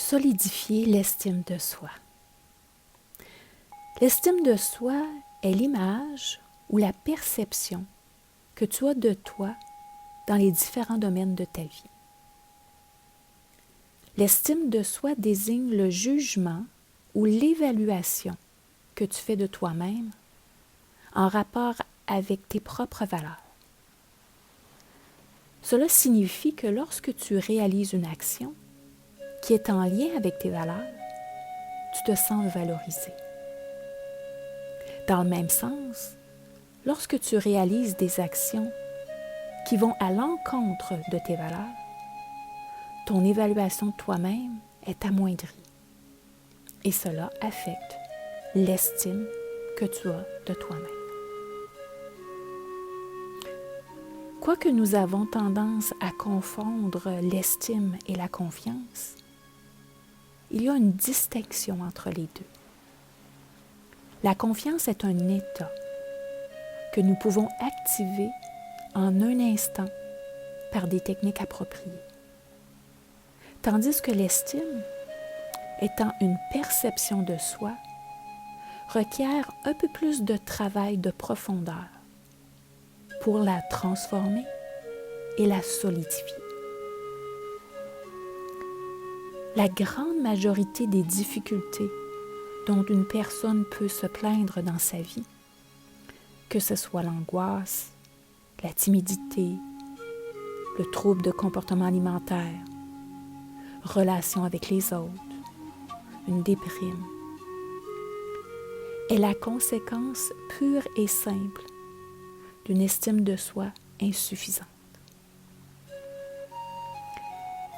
solidifier l'estime de soi. L'estime de soi est l'image ou la perception que tu as de toi dans les différents domaines de ta vie. L'estime de soi désigne le jugement ou l'évaluation que tu fais de toi-même en rapport avec tes propres valeurs. Cela signifie que lorsque tu réalises une action qui est en lien avec tes valeurs, tu te sens valorisé. Dans le même sens, lorsque tu réalises des actions qui vont à l'encontre de tes valeurs, ton évaluation de toi-même est amoindrie. Et cela affecte l'estime que tu as de toi-même. Quoique nous avons tendance à confondre l'estime et la confiance, il y a une distinction entre les deux. La confiance est un état que nous pouvons activer en un instant par des techniques appropriées. Tandis que l'estime, étant une perception de soi, requiert un peu plus de travail de profondeur pour la transformer et la solidifier. La grande majorité des difficultés dont une personne peut se plaindre dans sa vie, que ce soit l'angoisse, la timidité, le trouble de comportement alimentaire, relation avec les autres, une déprime, est la conséquence pure et simple d'une estime de soi insuffisante.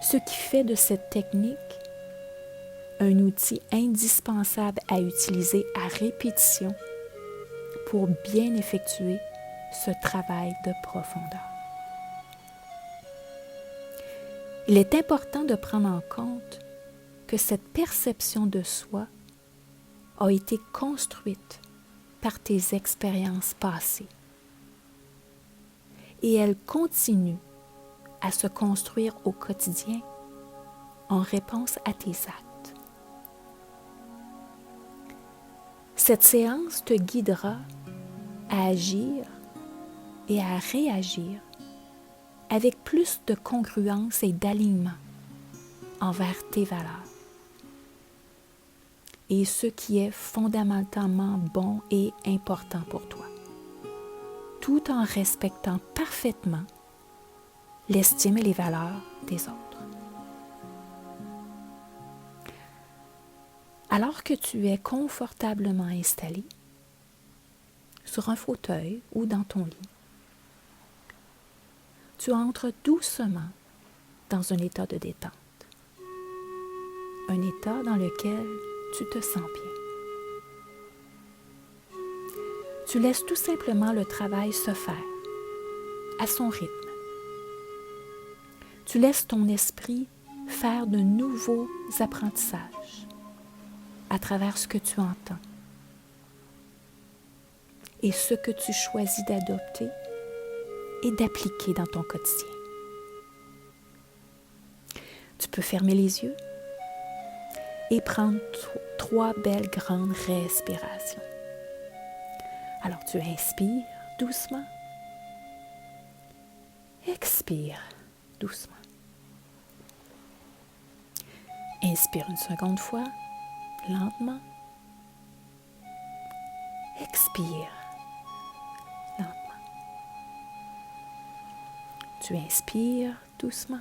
Ce qui fait de cette technique un outil indispensable à utiliser à répétition pour bien effectuer ce travail de profondeur. Il est important de prendre en compte que cette perception de soi a été construite par tes expériences passées et elle continue à se construire au quotidien en réponse à tes actes. Cette séance te guidera à agir et à réagir avec plus de congruence et d'alignement envers tes valeurs et ce qui est fondamentalement bon et important pour toi, tout en respectant parfaitement l'estime et les valeurs des autres. Alors que tu es confortablement installé sur un fauteuil ou dans ton lit, tu entres doucement dans un état de détente, un état dans lequel tu te sens bien. Tu laisses tout simplement le travail se faire à son rythme. Tu laisses ton esprit faire de nouveaux apprentissages à travers ce que tu entends et ce que tu choisis d'adopter et d'appliquer dans ton quotidien. Tu peux fermer les yeux et prendre 3 belles grandes respirations. Alors tu inspires doucement, expire doucement. Inspire une seconde fois, lentement. Expire lentement. Tu inspires doucement.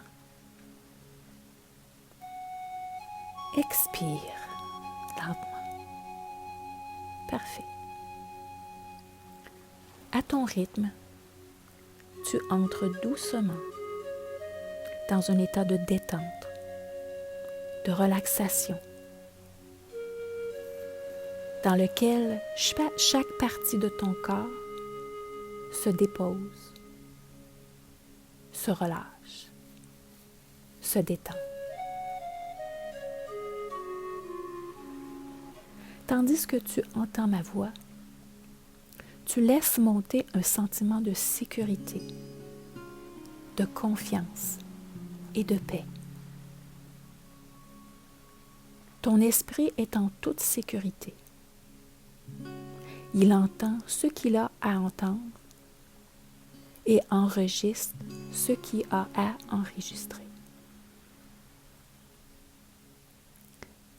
Expire lentement. Parfait. À ton rythme, tu entres doucement dans un état de détente, de relaxation, dans lequel chaque partie de ton corps se dépose, se relâche, se détend. Tandis que tu entends ma voix, tu laisses monter un sentiment de sécurité, de confiance et de paix. Ton esprit est en toute sécurité. Il entend ce qu'il a à entendre et enregistre ce qu'il a à enregistrer.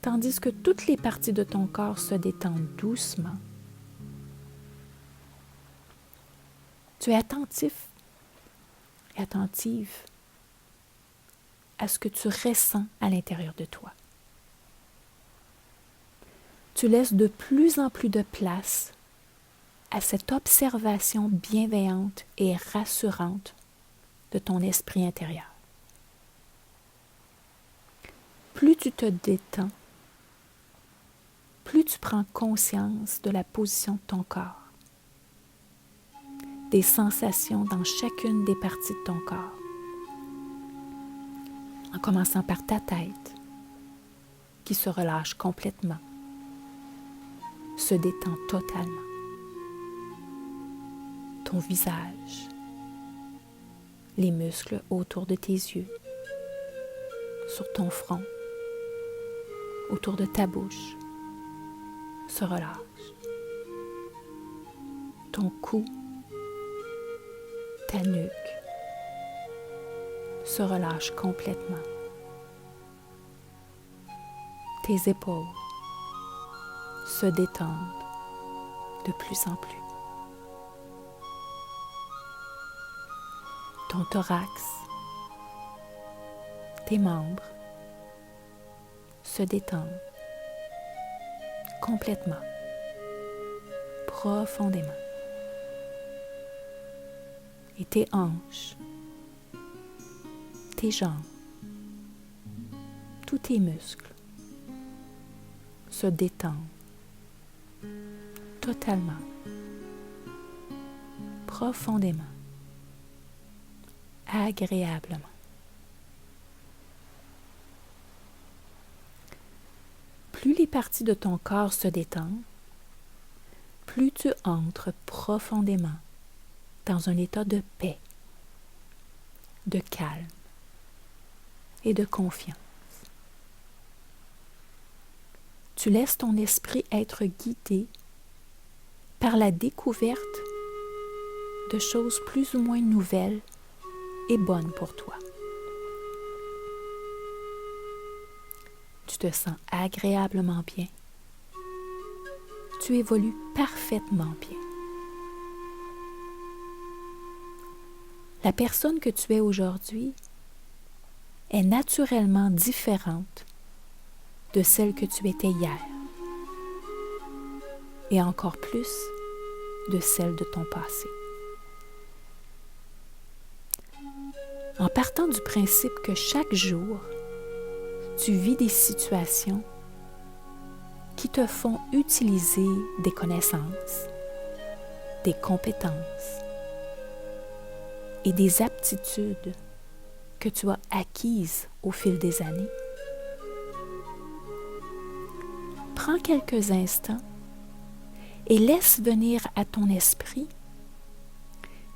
Tandis que toutes les parties de ton corps se détendent doucement, tu es attentif et attentive à ce que tu ressens à l'intérieur de toi. Tu laisses de plus en plus de place à cette observation bienveillante et rassurante de ton esprit intérieur. Plus tu te détends, plus tu prends conscience de la position de ton corps, des sensations dans chacune des parties de ton corps, en commençant par ta tête, qui se relâche complètement, se détend totalement. Ton visage, les muscles autour de tes yeux, sur ton front, autour de ta bouche, se relâche. Ton cou, ta nuque, se relâche complètement. Tes épaules se détendent de plus en plus. Ton thorax, tes membres se détendent complètement, profondément. Et tes hanches, tes jambes, tous tes muscles se détendent totalement, profondément, agréablement. Plus les parties de ton corps se détendent, plus tu entres profondément dans un état de paix, de calme et de confiance. Tu laisses ton esprit être guidé par la découverte de choses plus ou moins nouvelles et bonnes pour toi. Tu te sens agréablement bien. Tu évolues parfaitement bien. La personne que tu es aujourd'hui est naturellement différente de celle que tu étais hier, et encore plus de celle de ton passé. En partant du principe que chaque jour, tu vis des situations qui te font utiliser des connaissances, des compétences et des aptitudes que tu as acquises au fil des années. Prends quelques instants et laisse venir à ton esprit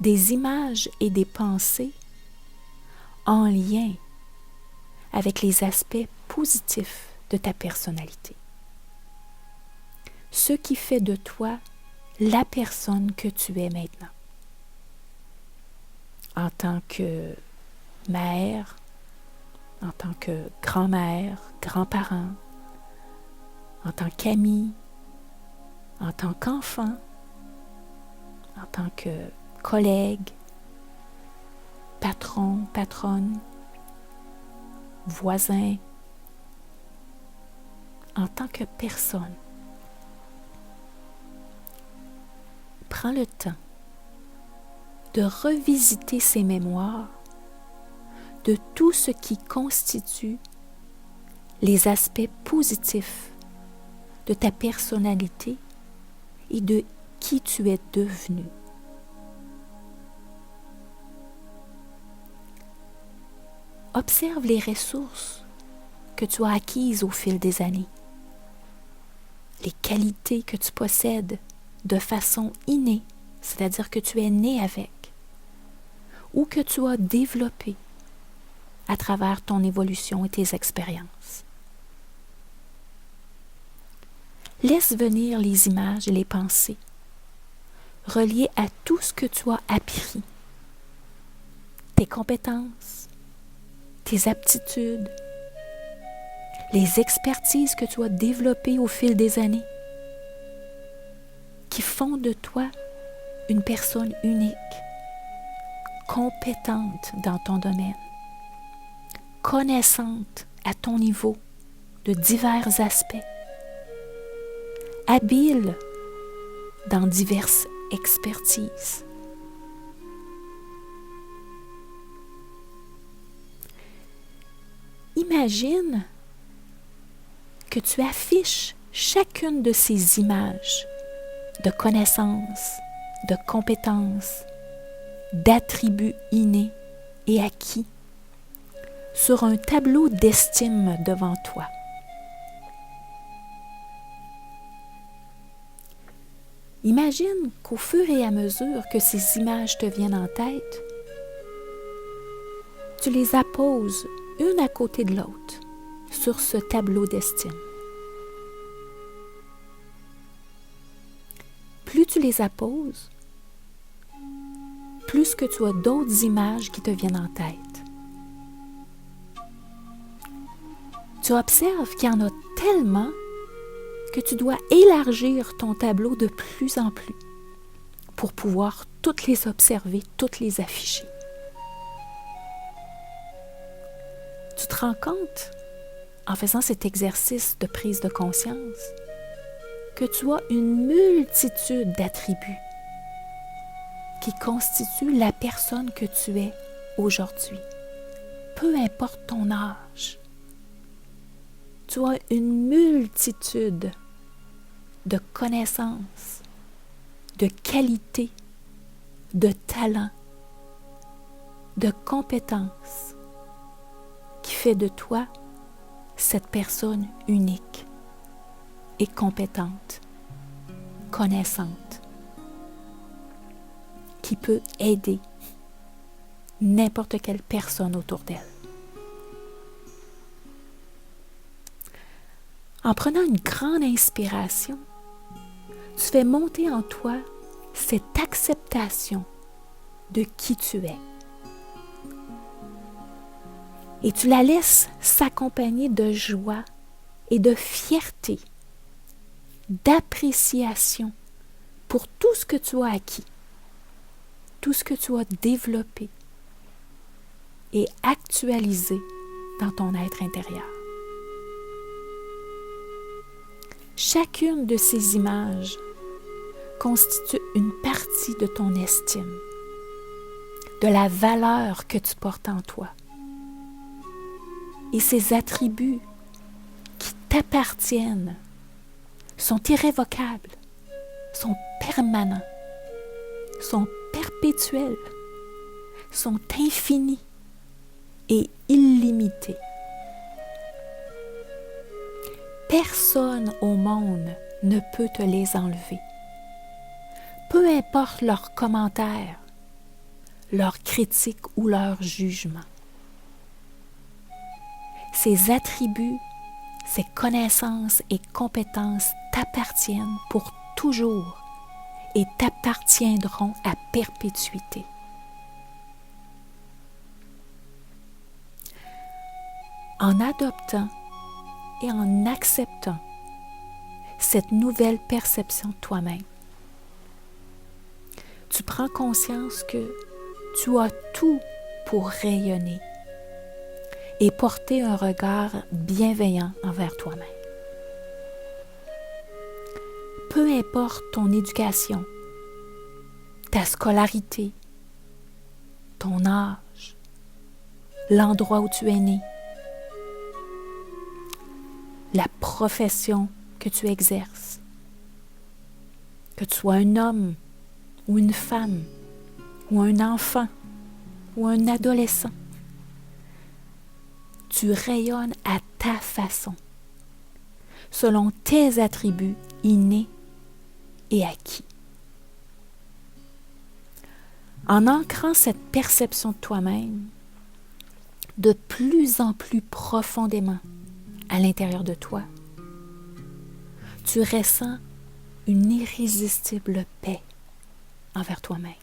des images et des pensées en lien avec les aspects positifs de ta personnalité. Ce qui fait de toi la personne que tu es maintenant. En tant que mère, en tant que grand-mère, grand-parent, en tant qu'ami, en tant qu'enfant, en tant que collègue, patron, patronne, voisin, en tant que personne. Prends le temps de revisiter ces mémoires de tout ce qui constitue les aspects positifs de ta personnalité et de qui tu es devenu. Observe les ressources que tu as acquises au fil des années, les qualités que tu possèdes de façon innée, c'est-à-dire que tu es né avec, ou que tu as développé à travers ton évolution et tes expériences. Laisse venir les images et les pensées reliées à tout ce que tu as appris, tes compétences, tes aptitudes, les expertises que tu as développées au fil des années, qui font de toi une personne unique, compétente dans ton domaine, connaissante à ton niveau de divers aspects, habile dans diverses expertises. Imagine que tu affiches chacune de ces images de connaissances, de compétences, d'attributs innés et acquis sur un tableau d'estime devant toi. Imagine qu'au fur et à mesure que ces images te viennent en tête, tu les apposes une à côté de l'autre sur ce tableau d'estime. Plus tu les apposes, plus que tu as d'autres images qui te viennent en tête. Tu observes qu'il y en a tellement que tu dois élargir ton tableau de plus en plus pour pouvoir toutes les observer, toutes les afficher. Tu te rends compte, en faisant cet exercice de prise de conscience, que tu as une multitude d'attributs qui constituent la personne que tu es aujourd'hui, peu importe ton âge. Tu as une multitude de connaissances, de qualités, de talents, de compétences qui fait de toi cette personne unique et compétente, connaissante, qui peut aider n'importe quelle personne autour d'elle. En prenant une grande inspiration, tu fais monter en toi cette acceptation de qui tu es. Et tu la laisses s'accompagner de joie et de fierté, d'appréciation pour tout ce que tu as acquis, tout ce que tu as développé et actualisé dans ton être intérieur. Chacune de ces images constitue une partie de ton estime, de la valeur que tu portes en toi. Et ces attributs qui t'appartiennent sont irrévocables, sont permanents, sont perpétuels, sont infinis et illimités. Personne au monde ne peut te les enlever. Peu importe leurs commentaires, leurs critiques ou leurs jugements. Ces attributs, ces connaissances et compétences t'appartiennent pour toujours et t'appartiendront à perpétuité. En adoptant et en acceptant cette nouvelle perception de toi-même, tu prends conscience que tu as tout pour rayonner et porter un regard bienveillant envers toi-même. Peu importe ton éducation, ta scolarité, ton âge, l'endroit où tu es né, la profession que tu exerces, que tu sois un homme ou une femme, ou un enfant, ou un adolescent, tu rayonnes à ta façon, selon tes attributs innés et acquis. En ancrant cette perception de toi-même de plus en plus profondément à l'intérieur de toi, tu ressens une irrésistible paix envers toi-même.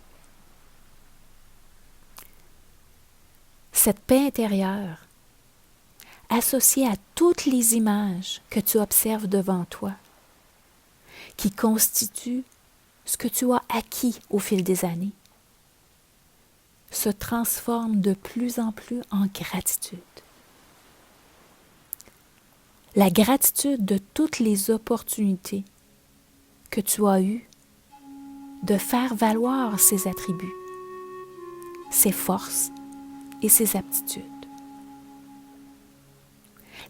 Cette paix intérieure, associée à toutes les images que tu observes devant toi, qui constituent ce que tu as acquis au fil des années, se transforme de plus en plus en gratitude. La gratitude de toutes les opportunités que tu as eues de faire valoir ses attributs, ses forces et ses aptitudes.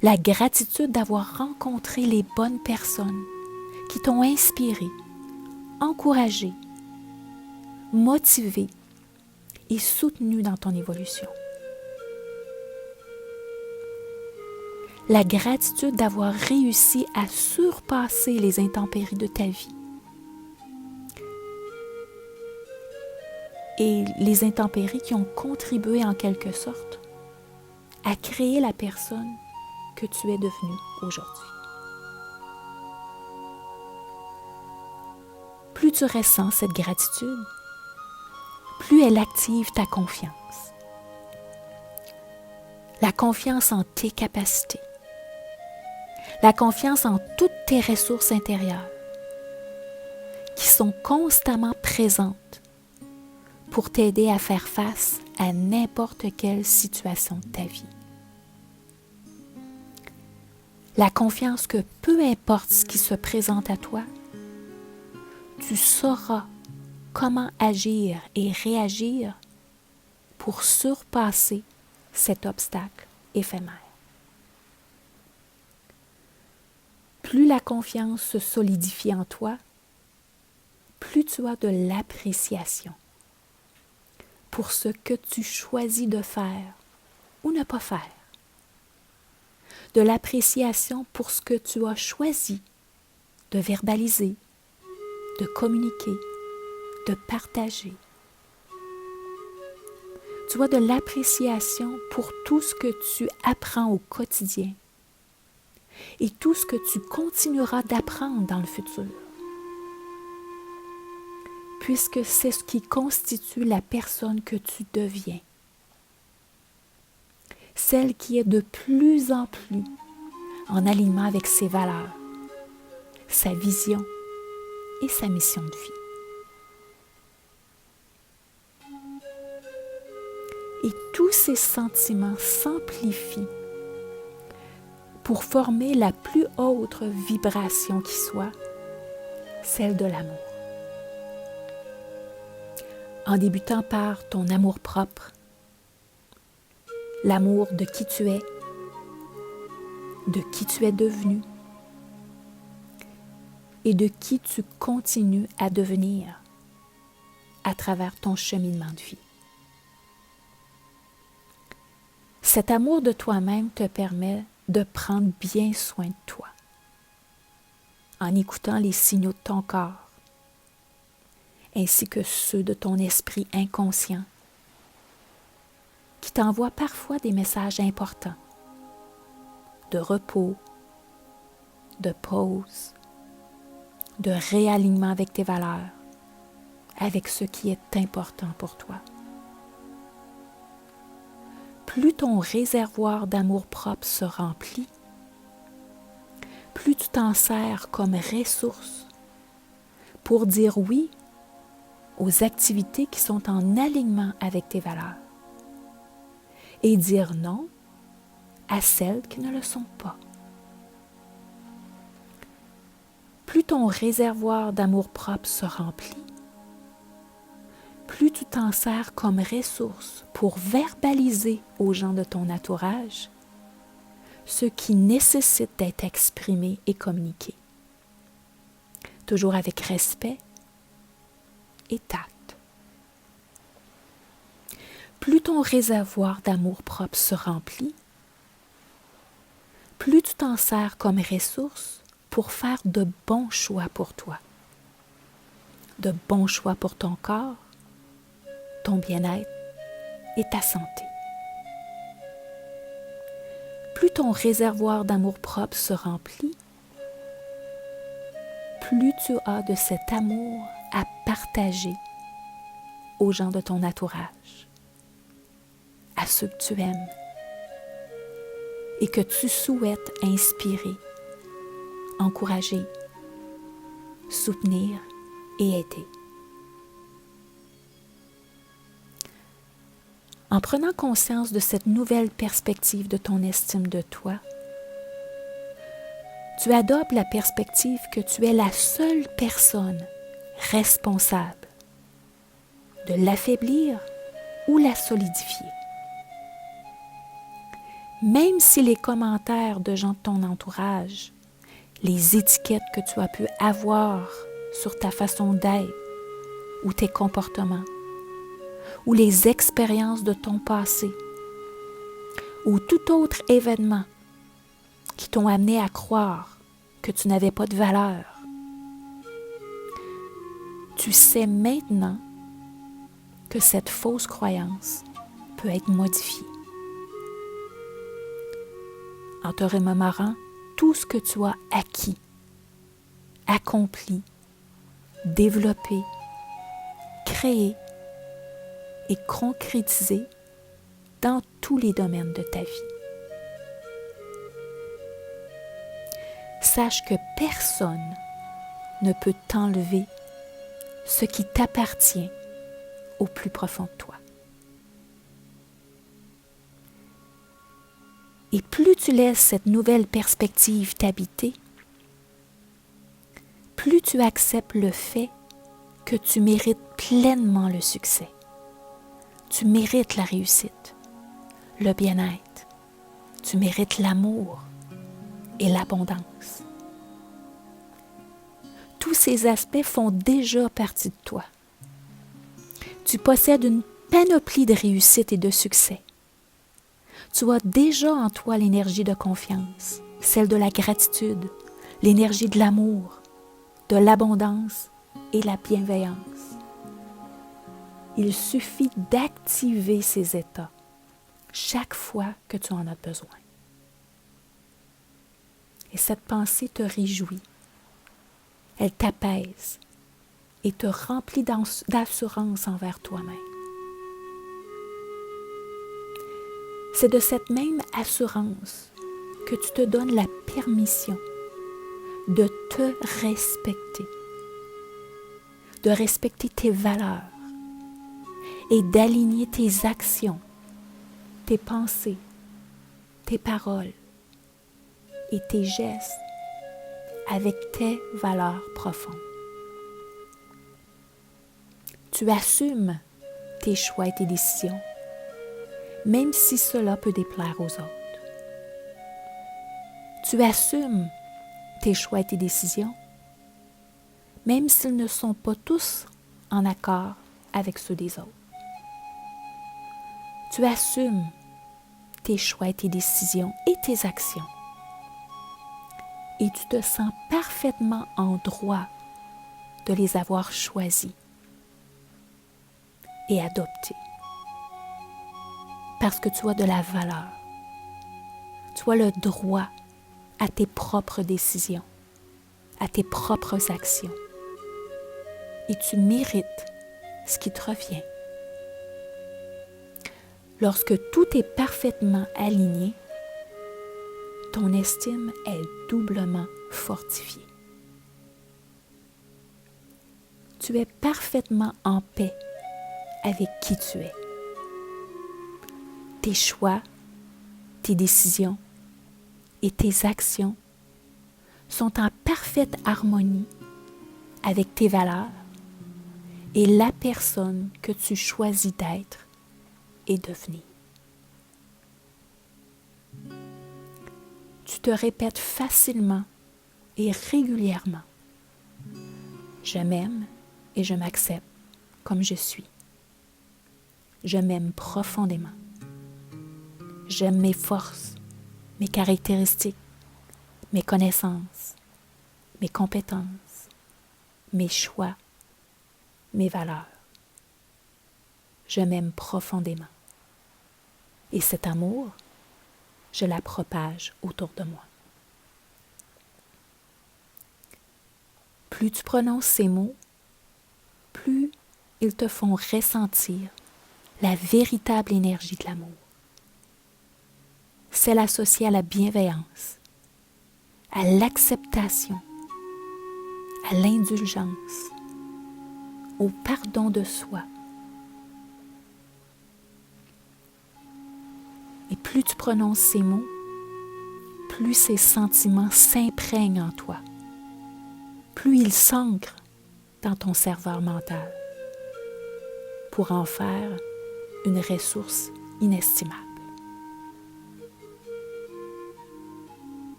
La gratitude d'avoir rencontré les bonnes personnes qui t'ont inspiré, encouragé, motivé et soutenu dans ton évolution. La gratitude d'avoir réussi à surpasser les intempéries de ta vie et les intempéries qui ont contribué en quelque sorte à créer la personne que tu es devenue aujourd'hui. Plus tu ressens cette gratitude, plus elle active ta confiance. La confiance en tes capacités. La confiance en toutes tes ressources intérieures qui sont constamment présentes pour t'aider à faire face à n'importe quelle situation de ta vie. La confiance que peu importe ce qui se présente à toi, tu sauras comment agir et réagir pour surpasser cet obstacle éphémère. Plus la confiance se solidifie en toi, plus tu as de l'appréciation pour ce que tu choisis de faire ou ne pas faire. De l'appréciation pour ce que tu as choisi de verbaliser, de communiquer, de partager. Tu as de l'appréciation pour tout ce que tu apprends au quotidien et tout ce que tu continueras d'apprendre dans le futur, puisque c'est ce qui constitue la personne que tu deviens, celle qui est de plus en plus en alignement avec ses valeurs, sa vision et sa mission de vie. Et tous ces sentiments s'amplifient pour former la plus haute vibration qui soit, celle de l'amour. En débutant par ton amour-propre, l'amour de qui tu es devenu et de qui tu continues à devenir à travers ton cheminement de vie. Cet amour de toi-même te permet de prendre bien soin de toi en écoutant les signaux de ton corps ainsi que ceux de ton esprit inconscient qui t'envoient parfois des messages importants de repos, de pause, de réalignement avec tes valeurs, avec ce qui est important pour toi. Plus ton réservoir d'amour-propre se remplit, plus tu t'en sers comme ressource pour dire oui aux activités qui sont en alignement avec tes valeurs et dire non à celles qui ne le sont pas. Plus ton réservoir d'amour-propre se remplit, plus tu t'en sers comme ressource pour verbaliser aux gens de ton entourage ce qui nécessite d'être exprimé et communiqué. Toujours avec respect et tact. Plus ton réservoir d'amour-propre se remplit, plus tu t'en sers comme ressource pour faire de bons choix pour toi. De bons choix pour ton corps, ton bien-être et ta santé. Plus ton réservoir d'amour-propre se remplit, plus tu as de cet amour à partager aux gens de ton entourage, à ceux que tu aimes et que tu souhaites inspirer, encourager, soutenir et aider. En prenant conscience de cette nouvelle perspective de ton estime de toi, tu adoptes la perspective que tu es la seule personne responsable de l'affaiblir ou la solidifier. Même si les commentaires de gens de ton entourage, les étiquettes que tu as pu avoir sur ta façon d'être ou tes comportements, ou les expériences de ton passé, ou tout autre événement qui t'ont amené à croire que tu n'avais pas de valeur, tu sais maintenant que cette fausse croyance peut être modifiée. En te remémorant tout ce que tu as acquis, accompli, développé, créé et concrétisé dans tous les domaines de ta vie. Sache que personne ne peut t'enlever ce qui t'appartient au plus profond de toi. Et plus tu laisses cette nouvelle perspective t'habiter, plus tu acceptes le fait que tu mérites pleinement le succès. Tu mérites la réussite, le bien-être. Tu mérites l'amour et l'abondance. Tous ces aspects font déjà partie de toi. Tu possèdes une panoplie de réussite et de succès. Tu as déjà en toi l'énergie de confiance, celle de la gratitude, l'énergie de l'amour, de l'abondance et la bienveillance. Il suffit d'activer ces états chaque fois que tu en as besoin. Et cette pensée te réjouit, elle t'apaise et te remplit d'assurance envers toi-même. C'est de cette même assurance que tu te donnes la permission de te respecter, de respecter tes valeurs et d'aligner tes actions, tes pensées, tes paroles et tes gestes avec tes valeurs profondes. Tu assumes tes choix et tes décisions, même si cela peut déplaire aux autres. Tu assumes tes choix et tes décisions, même s'ils ne sont pas tous en accord avec ceux des autres. Tu assumes tes choix et tes décisions et tes actions. Et tu te sens parfaitement en droit de les avoir choisis et adoptés. Parce que tu as de la valeur. Tu as le droit à tes propres décisions, à tes propres actions. Et tu mérites ce qui te revient. Lorsque tout est parfaitement aligné, ton estime est doublement fortifiée. Tu es parfaitement en paix avec qui tu es. Tes choix, tes décisions et tes actions sont en parfaite harmonie avec tes valeurs et la personne que tu choisis d'être et devenir. Tu te répètes facilement et régulièrement: je m'aime et je m'accepte comme je suis. Je m'aime profondément. J'aime mes forces, mes caractéristiques, mes connaissances, mes compétences, mes choix, mes valeurs. Je m'aime profondément. Et cet amour, je la propage autour de moi. plus tu prononces ces mots, plus ils te font ressentir la véritable énergie de l'amour. Celle associée à la bienveillance, à l'acceptation, à l'indulgence, au pardon de soi. Et plus tu prononces ces mots, plus ces sentiments s'imprègnent en toi, plus ils s'ancrent dans ton serveur mental pour en faire une ressource inestimable.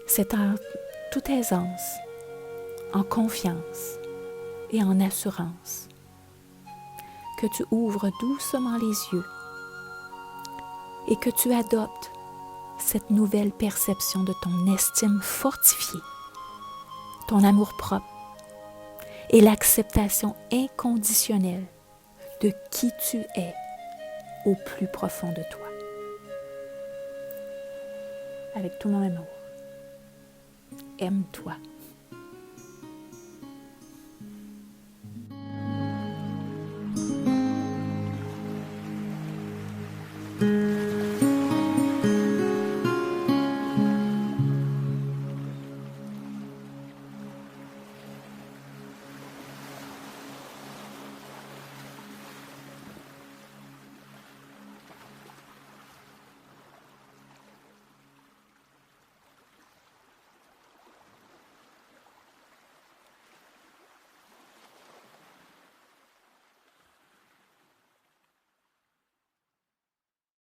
C'est en toute aisance, en confiance et en assurance que tu ouvres doucement les yeux et que tu adoptes cette nouvelle perception de ton estime fortifiée, ton amour-propre et l'acceptation inconditionnelle de qui tu es au plus profond de toi. Avec tout mon amour, aime-toi.